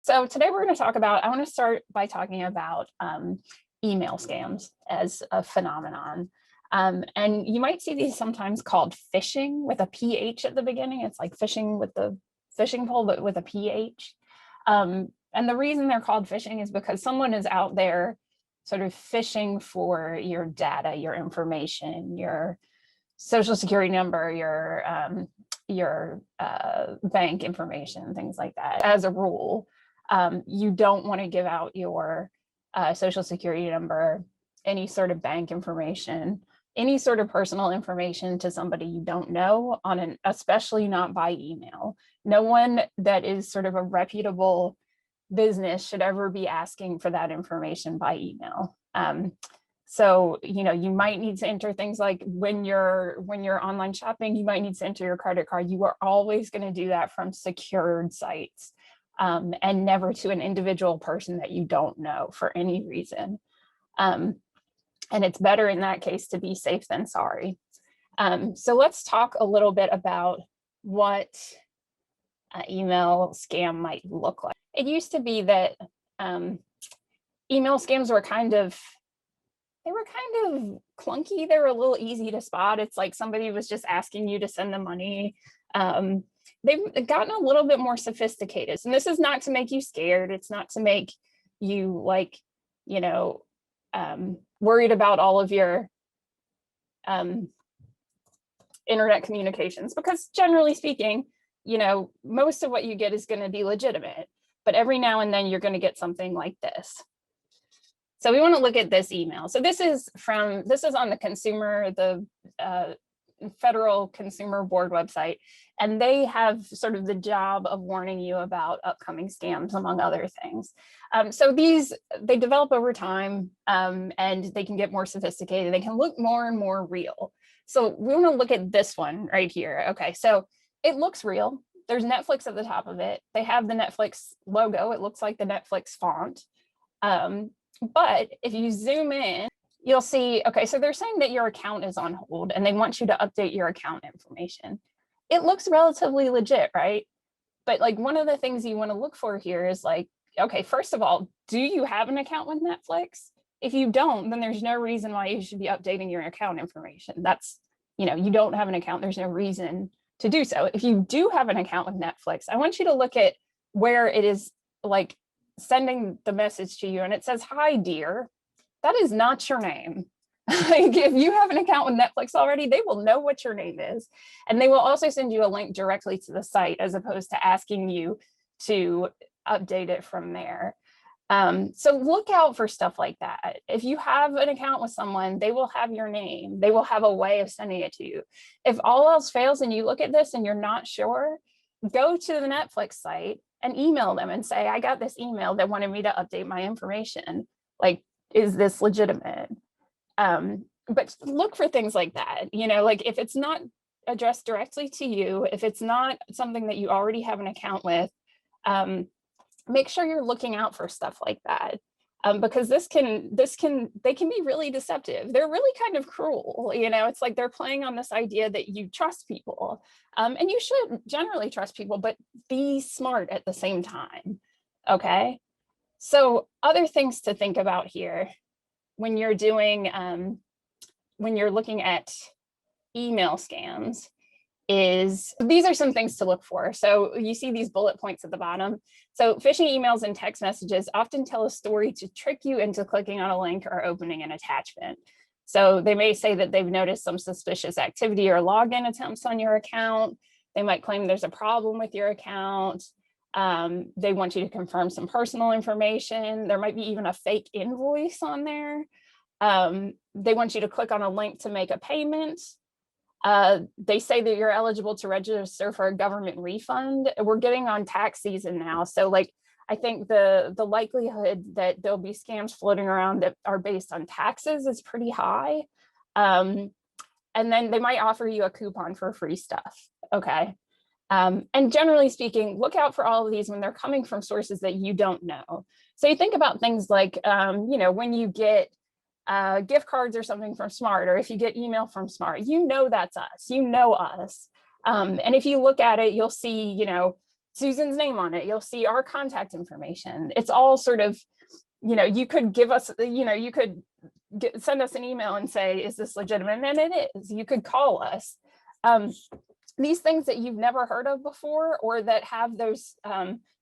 So today we're going to talk about, I want to start by talking about email scams as a phenomenon. And you might see these sometimes called phishing with a PH at the beginning. It's like fishing with the fishing pole, but with a PH. And the reason they're called phishing is because someone is out there sort of fishing for your data, your information, your social security number, your bank information, things like that. As a rule, you don't want to give out your social security number, any sort of bank information, any sort of personal information to somebody you don't know, especially not by email. No one that is sort of a reputable business should ever be asking for that information by email. So, you might need to enter things like when you're online shopping, you might need to enter your credit card. You are always going to do that from secured sites, and never to an individual person that you don't know for any reason. And it's better in that case to be safe than sorry. So let's talk a little bit about what an email scam might look like. It used to be that email scams were kind of clunky. They were a little easy to spot. It's like somebody was just asking you to send them money. They've gotten a little bit more sophisticated. And this is not to make you scared. It's not to make you worried about all of your internet communications, because generally speaking, most of what you get is going to be legitimate, but every now and then you're going to get something like this. So we want to look at this email. So this is on the Federal Consumer Board website, and they have sort of the job of warning you about upcoming scams, among other things. So they develop over time, and they can get more sophisticated. They can look more and more real. So we want to look at this one right here. Okay, so it looks real. There's Netflix at the top of it. They have the Netflix logo. It looks like the Netflix font. But if you zoom in, you'll see, okay, so they're saying that your account is on hold and they want you to update your account information. It looks relatively legit, right? But like one of the things you want to look for here is like, okay, first of all, do you have an account with Netflix? If you don't, then there's no reason why you should be updating your account information. That's, you don't have an account, there's no reason to do so. If you do have an account with Netflix, I want you to look at where it is like sending the message to you and it says, "Hi, dear." That is not your name. Like if you have an account with Netflix already, they will know what your name is. And they will also send you a link directly to the site as opposed to asking you to update it from there. So look out for stuff like that. If you have an account with someone, they will have your name. They will have a way of sending it to you. If all else fails and you look at this and you're not sure, go to the Netflix site and email them and say, "I got this email that wanted me to update my information. Like, is this legitimate?" But look for things like that, like if it's not addressed directly to you, if it's not something that you already have an account with, make sure you're looking out for stuff like that. Because they can be really deceptive. They're really kind of cruel. It's like they're playing on this idea that you trust people, and you should generally trust people, but be smart at the same time. Okay. So other things to think about here when you're looking at email scams is, these are some things to look for. So you see these bullet points at the bottom. So phishing emails and text messages often tell a story to trick you into clicking on a link or opening an attachment. So they may say that they've noticed some suspicious activity or login attempts on your account. They might claim there's a problem with your account. They want you to confirm some personal information. There might be even a fake invoice on there. They want you to click on a link to make a payment. They say that you're eligible to register for a government refund. We're getting on tax season now. So like, I think the likelihood that there'll be scams floating around that are based on taxes is pretty high. And then they might offer you a coupon for free stuff. Okay. And generally speaking, look out for all of these when they're coming from sources that you don't know. So you think about things like, when you get gift cards or something from Smart, or if you get email from Smart, that's us, us. And if you look at it, you'll see, Susan's name on it. You'll see our contact information. It's all sort of, you could give us, you could send us an email and say, is this legitimate? And it is. You could call us. These things that you've never heard of before, or that have those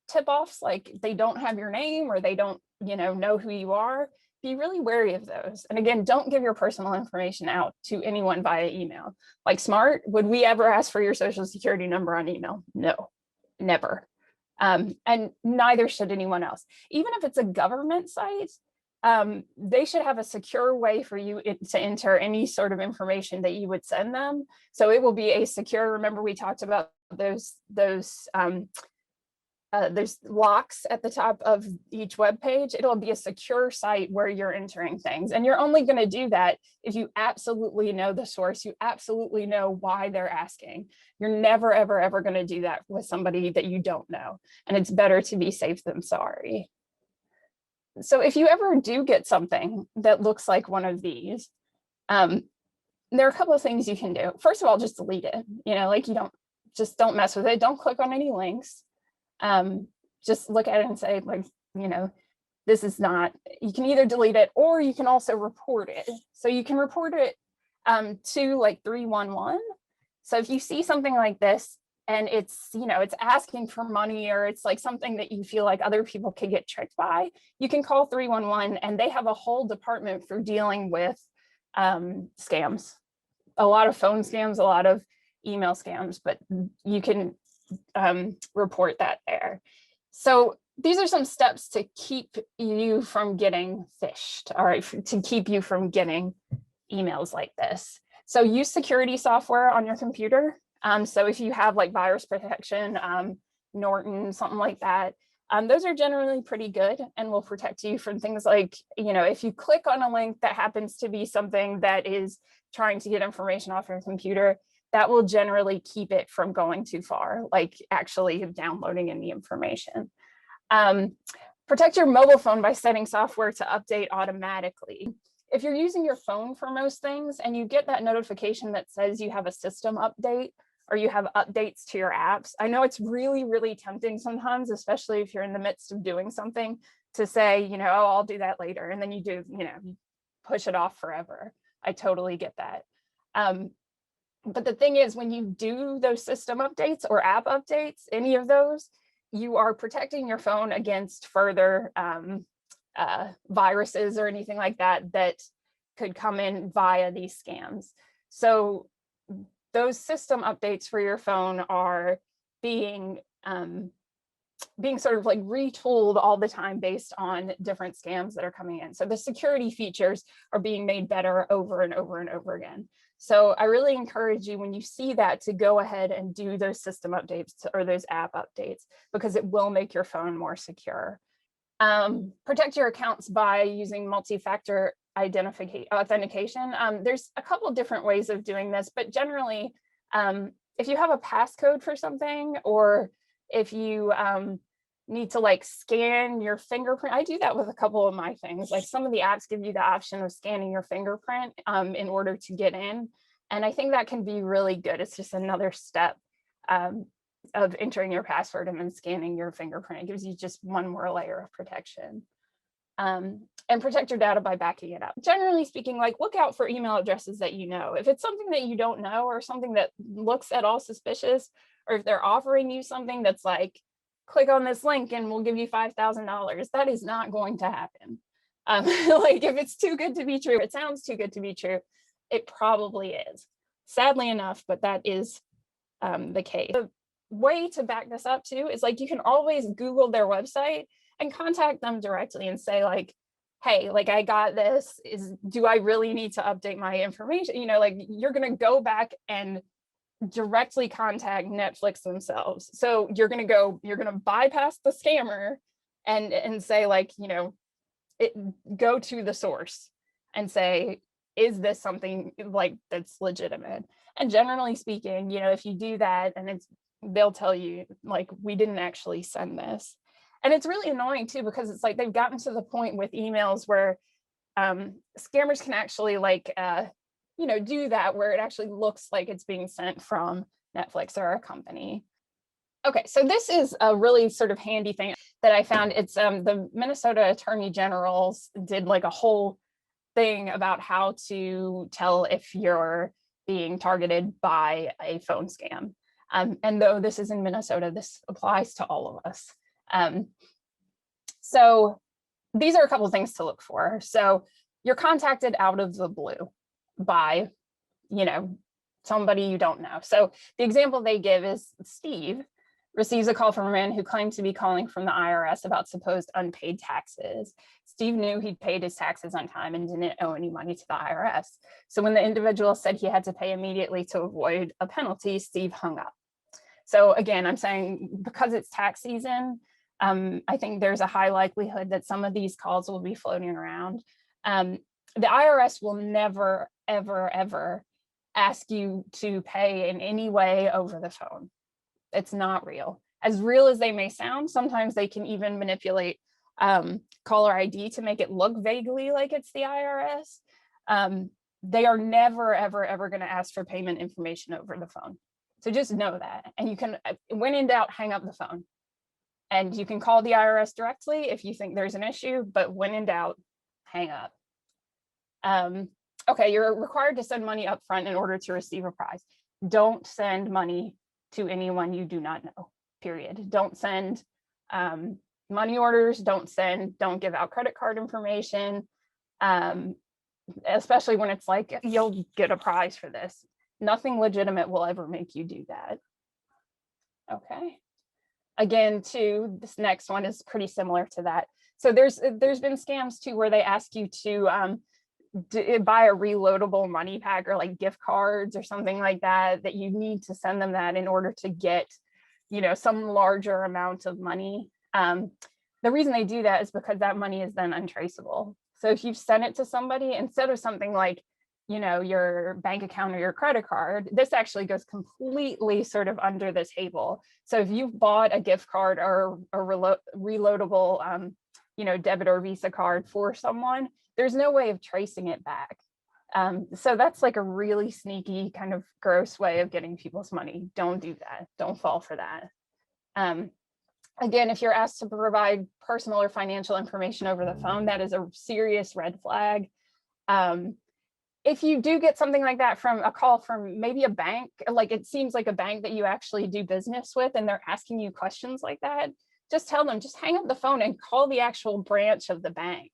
tip-offs, like they don't have your name or they don't know who you are, be really wary of those. And again, don't give your personal information out to anyone via email. Like Smart, would we ever ask for your social security number on email? No, never. And neither should anyone else. Even if it's a government site, they should have a secure way for you to enter any sort of information that you would send them. So it will be a secure, remember we talked about those locks at the top of each web page. It'll be a secure site where you're entering things. And you're only going to do that if you absolutely know the source, you absolutely know why they're asking. You're never, ever, ever going to do that with somebody that you don't know. And it's better to be safe than sorry. So if you ever do get something that looks like one of these, there are a couple of things you can do. First of all, just delete it. Like don't mess with it. Don't click on any links. Just look at it and say, like, this is not, you can either delete it or you can also report it. So you can report it to like 311. So if you see something like this and it's, it's asking for money, or it's like something that you feel like other people could get tricked by, you can call 311 and they have a whole department for dealing with scams. A lot of phone scams, a lot of email scams, but you can report that there. So these are some steps to keep you from getting phished, all right, to keep you from getting emails like this. So use security software on your computer. So if you have like virus protection, Norton, something like that, those are generally pretty good and will protect you from things like, if you click on a link that happens to be something that is trying to get information off your computer, that will generally keep it from going too far, like actually downloading any information. Protect your mobile phone by setting software to update automatically. If you're using your phone for most things and you get that notification that says you have a system update or you have updates to your apps, I know it's really, really tempting sometimes, especially if you're in the midst of doing something, to say, oh, I'll do that later. And then you do, you push it off forever. I totally get that. But the thing is, when you do those system updates or app updates, any of those, you are protecting your phone against further viruses or anything like that that could come in via these scams. So those system updates for your phone are being sort of like retooled all the time based on different scams that are coming in. So the security features are being made better over and over and over again. So I really encourage you, when you see that, to go ahead and do those system updates or those app updates, because it will make your phone more secure. Protect your accounts by using multi-factor authentication. There's a couple different ways of doing this, but generally, if you have a passcode for something, or if you need to like scan your fingerprint, I do that with a couple of my things. Like some of the apps give you the option of scanning your fingerprint in order to get in. And I think that can be really good. It's just another step of entering your password and then scanning your fingerprint. It gives you just one more layer of protection. And protect your data by backing it up. Generally speaking, like, look out for email addresses that you know. If it's something that you don't know, or something that looks at all suspicious, or if they're offering you something that's like, click on this link and we'll give you $5,000, that is not going to happen. Like, if it's too good to be true, it sounds too good to be true, it probably is. Sadly enough, but that is the case. The way to back this up too is, like, you can always Google their website and contact them directly and say, like, hey, like, I got this, do I really need to update my information? Like, you're going to go back and directly contact Netflix themselves. So you're going to bypass the scammer and say, like, go to the source and say, is this something like that's legitimate? And generally speaking, if you do that, and they'll tell you, like, we didn't actually send this. And it's really annoying too, because it's like they've gotten to the point with emails where scammers can actually, like, do that, where it actually looks like it's being sent from Netflix or a company. Okay, so this is a really sort of handy thing that I found. It's the Minnesota Attorney General's did like a whole thing about how to tell if you're being targeted by a phone scam. And though this is in Minnesota, this applies to all of us. So these are a couple of things to look for. So you're contacted out of the blue by, somebody you don't know. So the example they give is Steve receives a call from a man who claimed to be calling from the IRS about supposed unpaid taxes. Steve knew he'd paid his taxes on time and didn't owe any money to the IRS. So when the individual said he had to pay immediately to avoid a penalty, Steve hung up. So again, I'm saying because it's tax season, I think there's a high likelihood that some of these calls will be floating around. The IRS will never, ever, ever ask you to pay in any way over the phone. It's not real. As real as they may sound, sometimes they can even manipulate caller ID to make it look vaguely like it's the IRS. They are never, ever, ever going to ask for payment information over the phone. So just know that. And you can, when in doubt, hang up the phone. And you can call the IRS directly if you think there's an issue, but when in doubt, hang up. Okay, you're required to send money up front in order to receive a prize. Don't send money to anyone you do not know, period. Don't send money orders, don't give out credit card information, especially when it's like, you'll get a prize for this. Nothing legitimate will ever make you do that. Okay. Again, too, this next one is pretty similar to that. So there's been scams too where they ask you to buy a reloadable money pack or like gift cards or something like that you need to send them that in order to get, some larger amount of money. The reason they do that is because that money is then untraceable. So if you've sent it to somebody, instead of something like, your bank account or your credit card, this actually goes completely sort of under the table. So if you've bought a gift card or a reloadable, debit or Visa card for someone, there's no way of tracing it back. So that's like a really sneaky kind of gross way of getting people's money. Don't do that. Don't fall for that. Again, if you're asked to provide personal or financial information over the phone, that is a serious red flag. If you do get something like that from a call from maybe a bank, like it seems like a bank that you actually do business with, and they're asking you questions like that, just tell them, just hang up the phone and call the actual branch of the bank.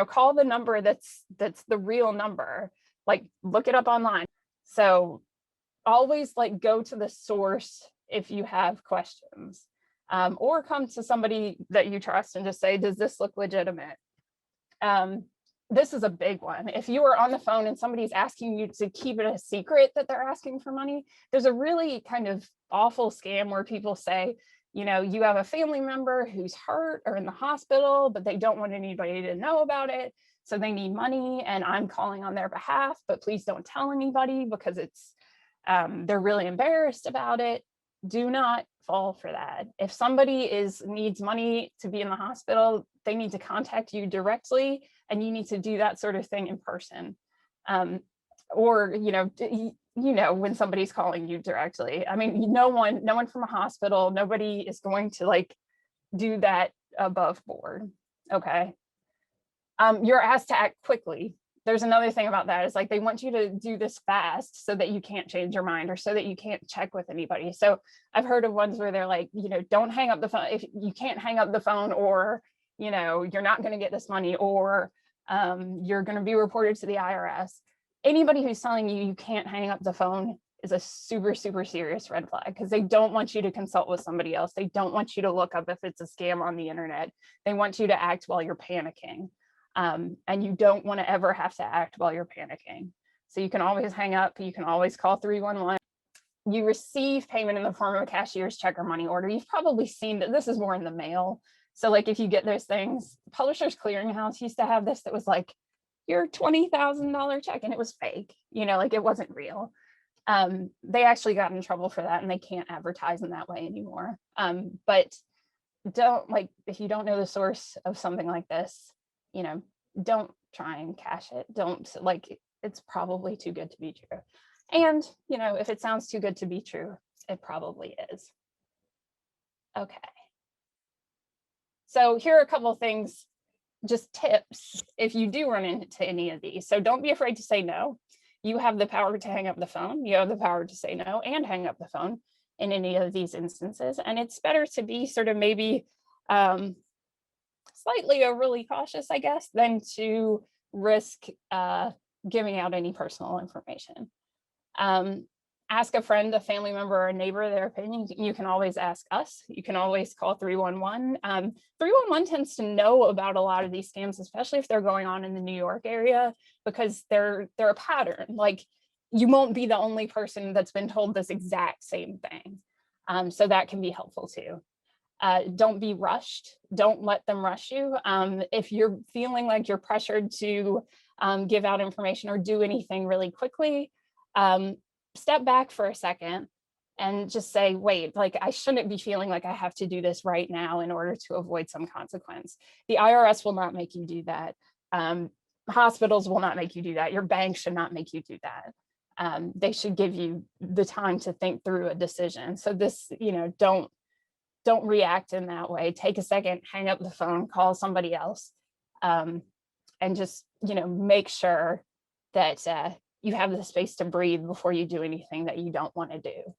Call the number that's the real number, like look it up online. So always like go to the source if you have questions, or come to somebody that you trust and just say, does this look legitimate? This is a big one. If you are on the phone and somebody's asking you to keep it a secret that they're asking for money, there's a really kind of awful scam where people say, you have a family member who's hurt or in the hospital, but they don't want anybody to know about it. So they need money and I'm calling on their behalf, but please don't tell anybody because it's, they're really embarrassed about it. Do not fall for that. If somebody needs money to be in the hospital, they need to contact you directly, and you need to do that sort of thing in person. Or, when somebody's calling you directly. I mean, no one from a hospital, nobody is going to like do that above board. Okay. You're asked to act quickly. There's another thing about that is like they want you to do this fast so that you can't change your mind or so that you can't check with anybody. So I've heard of ones where they're like, don't hang up the phone. If you can't hang up the phone, or you're not going to get this money, or you're going to be reported to the IRS. Anybody who's telling you you can't hang up the phone is a super, super serious red flag, because they don't want you to consult with somebody else. They don't want you to look up if it's a scam on the internet. They want you to act while you're panicking. And you don't want to ever have to act while you're panicking. So you can always hang up. You can always call 311. You receive payment in the form of a cashier's check or money order. You've probably seen that this is more in the mail. So like if you get those things, Publishers Clearinghouse used to have this that was like your $20,000 check, and it was fake, like it wasn't real. They actually got in trouble for that, and they can't advertise in that way anymore. But don't, like, if you don't know the source of something like this, don't try and cash it. Don't, like, it's probably too good to be true. And, if it sounds too good to be true, it probably is. Okay. So here are a couple of things, just tips, if you do run into any of these. So don't be afraid to say no. You have the power to hang up the phone. You have the power to say no and hang up the phone in any of these instances. And it's better to be sort of maybe slightly overly cautious, I guess, than to risk giving out any personal information. Ask a friend, a family member, or a neighbor their opinion. You can always ask us. You can always call 311. 311 tends to know about a lot of these scams, especially if they're going on in the New York area, because they're a pattern. Like, you won't be the only person that's been told this exact same thing. So that can be helpful too. Don't be rushed. Don't let them rush you. If you're feeling like you're pressured to give out information or do anything really quickly, step back for a second and just say, wait, like, I shouldn't be feeling like I have to do this right now in order to avoid some consequence. The IRS will not make you do that. Hospitals will not make you do that. Your bank should not make you do that. They should give you the time to think through a decision. So this, don't react in that way. Take a second, hang up the phone, call somebody else, and just, make sure that you have the space to breathe before you do anything that you don't want to do.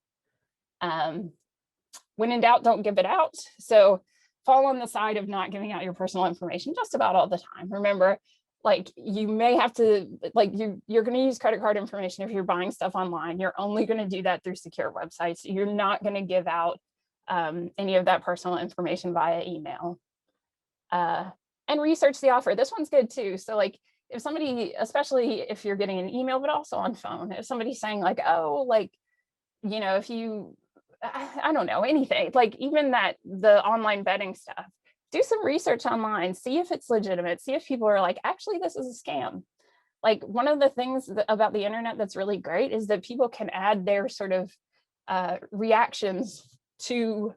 When in doubt, don't give it out. So fall on the side of not giving out your personal information just about all the time. Remember, like, you may have to, like, you're going to use credit card information if you're buying stuff online. You're only going to do that through secure websites. You're not going to give out any of that personal information via email. And research the offer. This one's good too. So, like, if somebody, especially if you're getting an email, but also on phone, if somebody's saying like, oh, like, if you, I don't know, anything, like even the online betting stuff, do some research online, see if it's legitimate, see if people are like, actually, this is a scam. Like, one of the things about the internet that's really great is that people can add their sort of reactions to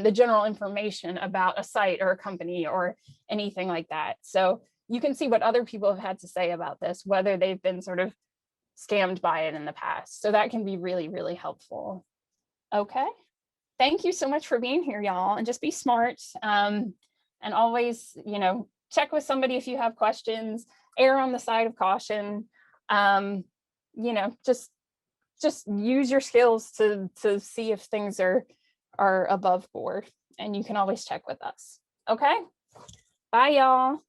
the general information about a site or a company or anything like that. So you can see what other people have had to say about this, whether they've been sort of scammed by it in the past. So that can be really, really helpful. Okay. Thank you so much for being here, y'all. And just be smart. And always, check with somebody if you have questions, err on the side of caution. Just use your skills to see if things are above board, and you can always check with us. Okay. Bye, y'all.